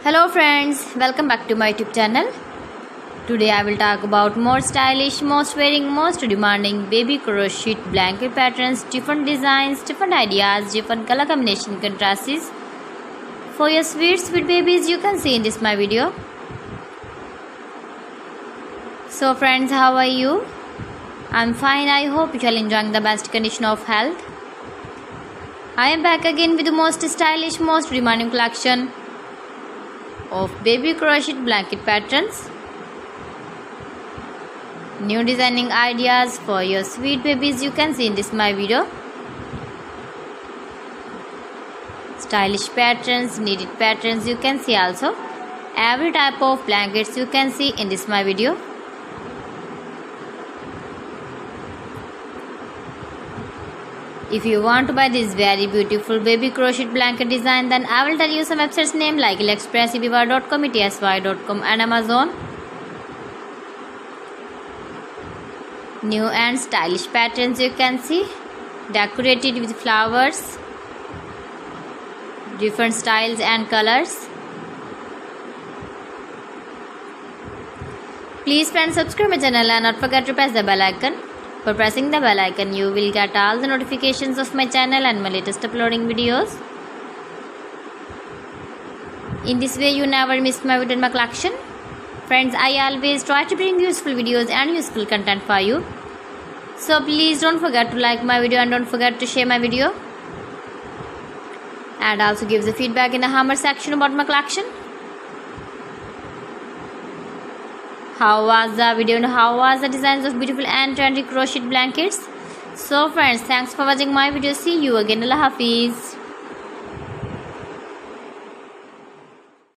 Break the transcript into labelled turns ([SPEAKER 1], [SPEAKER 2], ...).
[SPEAKER 1] Hello friends, welcome back to my YouTube channel. Today I will talk about more stylish, most wearing, most demanding baby crochet blanket patterns, different designs, different ideas, different color combination contrasts for your sweet babies you can see in this my video. So friends, how are you? I'm fine. I hope you are enjoying the best condition of health. I am back again with the most stylish, most demanding collection of baby crochet blanket patterns. New designing ideas for your sweet babies you can see in this my video. Stylish patterns, needed patterns you can see also. Every type of blankets you can see in this my video. If you want to buy this very beautiful baby crochet blanket design, then I will tell you some websites name like AliExpress, eBay.com, ETSY.com and Amazon. New and stylish patterns you can see, decorated with flowers, different styles and colors. Please friends, subscribe my channel and not forget to press the bell icon. For pressing the bell icon, you will get all the notifications of my channel and my latest uploading videos. In this way, you never miss my video and my collection. Friends, I always try to bring useful videos and useful content for you. So please don't forget to like my video and don't forget to share my video. And also give the feedback in the comment section about my collection. How was the video and how was the designs of beautiful and trendy crochet blankets? So friends, thanks for watching my video. See you again. Allah Hafiz.